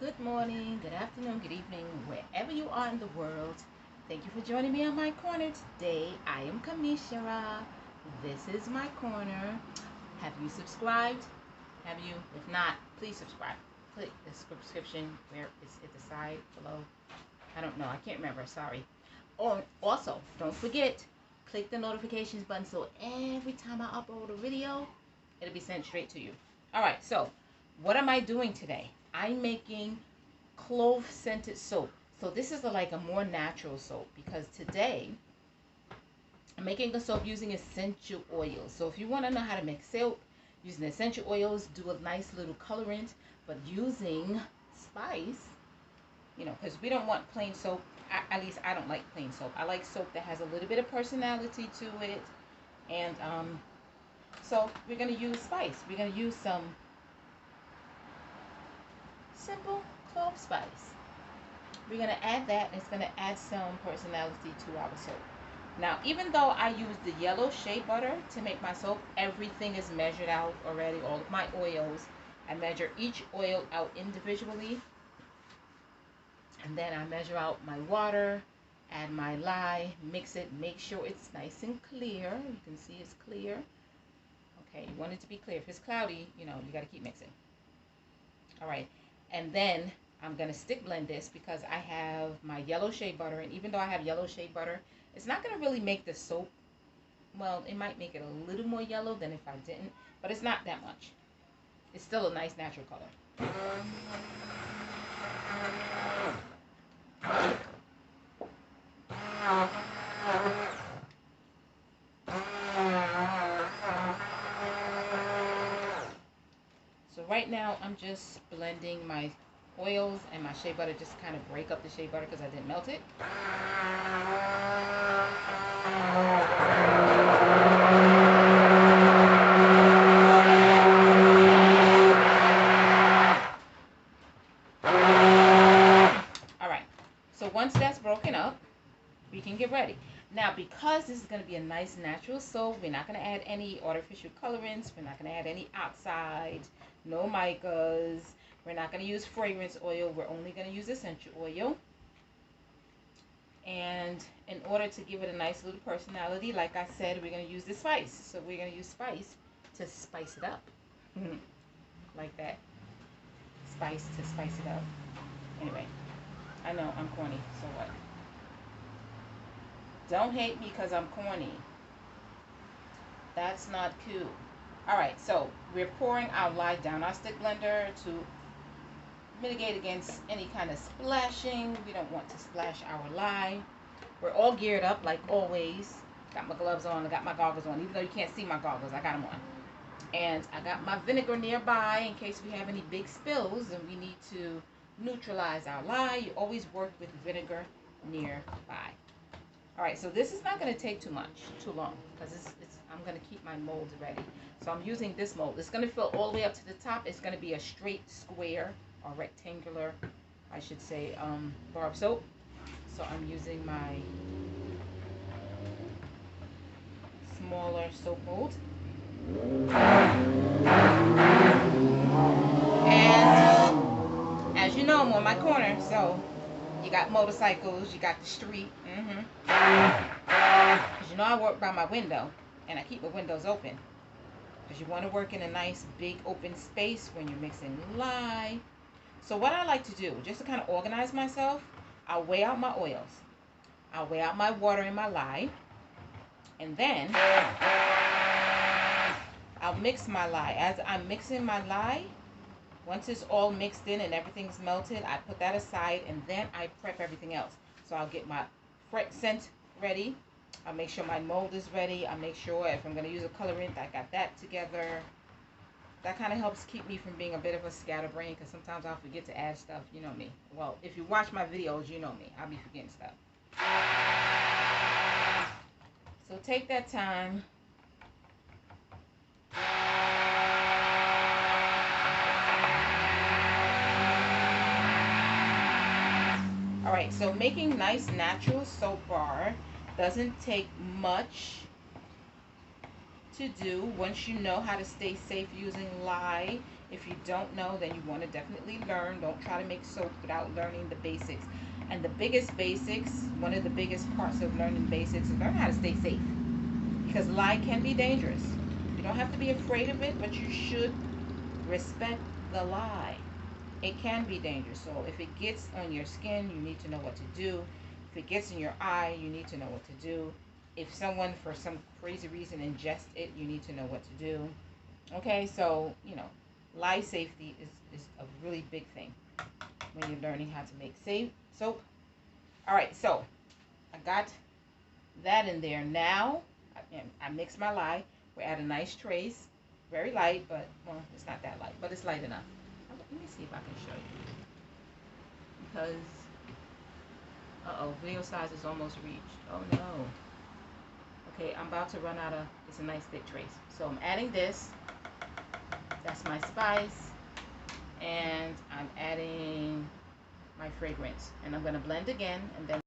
good morning, good afternoon, good evening, wherever you are in the world. Thank you for joining me on my corner today. I am Kamishara. This is my corner. Have you subscribed? Have you? If not, please subscribe. Click the subscription where it's at the side below. I don't know. I can't remember. Sorry. Also, don't forget, click the notifications button so every time I upload a video, it'll be sent straight to you. All right. So, what am I doing today? I'm making clove scented soap. So this is like a more natural soap because today I'm making a soap using essential oils. So if you want to know how to make soap using essential oils, do a nice little colorant, but using spice, because we don't want plain soap. At least I don't like plain soap. I like soap that has a little bit of personality to it. And so we're going to use spice. We're going to use some simple clove spice. We're going to add that, and it's going to add some personality to our soap. Now, even though I use the yellow shea butter to make my soap, everything is measured out already. All of my oils, I measure each oil out individually. And then I measure out my water, add my lye, mix it, make sure it's nice and clear. You can see it's clear. Okay, you want it to be clear. If it's cloudy, you got to keep mixing. All right. And then I'm going to stick blend this because I have my yellow shea butter. And even though I have yellow shea butter, it's not going to really make the soap, well, it might make it a little more yellow than if I didn't. But it's not that much. It's still a nice natural color. So right now I'm just blending my oils and my shea butter, just kind of break up the shea butter because I didn't melt it. Alright, so once that's broken up, we can get ready. Now, because this is going to be a nice natural soap, we're not going to add any artificial colorants. We're not going to add any oxides, no micas. We're not going to use fragrance oil. We're only going to use essential oil. And in order to give it a nice little personality, like I said, we're going to use the spice. So we're going to use spice to spice it up. Like that. Spice to spice it up. Anyway, I know I'm corny, so what? Don't hate me because I'm corny. That's not cool. Alright, so we're pouring our lye down our stick blender to mitigate against any kind of splashing. We don't want to splash our lye. We're all geared up like always. Got my gloves on, I got my goggles on. Even though you can't see my goggles, I got them on. And I got my vinegar nearby in case we have any big spills and we need to neutralize our lye. You always work with vinegar nearby. Alright, so this is not going to take too long, because I'm going to keep my mold ready. So I'm using this mold. It's going to fill all the way up to the top. It's going to be a straight square or rectangular, I should say, bar of soap. So I'm using my smaller soap mold. And as you know, I'm on my corner, so you got motorcycles, you got the street. Because I work by my window, and I keep my windows open. Because you want to work in a nice, big, open space when you're mixing lye. So what I like to do, just to kind of organize myself, I'll weigh out my oils. I'll weigh out my water and my lye. And then I'll mix my lye. As I'm mixing my lye, once it's all mixed in and everything's melted, I put that aside and then I prep everything else. So I'll get my scent ready. I'll make sure my mold is ready. I'll make sure if I'm going to use a colorant, I got that together. That kind of helps keep me from being a bit of a scatterbrain, because sometimes I'll forget to add stuff. You know me. Well, if you watch my videos, you know me. I'll be forgetting stuff. So take that time. Alright, so making nice natural soap bar doesn't take much to do once you know how to stay safe using lye. If you don't know, then you want to definitely learn. Don't try to make soap without learning the basics. And the biggest basics, one of the biggest parts of learning basics is learn how to stay safe. Because lie can be dangerous. You don't have to be afraid of it, but you should respect the lie. It can be dangerous. So if it gets on your skin, you need to know what to do. If it gets in your eye, you need to know what to do. If someone for some crazy reason ingests it, you need to know what to do. Okay, so life safety is a really big thing when you're learning how to make safe soap. All right, so I got that in there. Now I mix my lye. We add a nice trace, very light, but well, it's not that light, but it's light enough. Let me see if I can show you because video size is almost reached. Oh no. Okay, I'm about to run out of. It's a nice thick trace, so I'm adding this. That's my spice, and I'm adding my fragrance, and I'm gonna blend again, and then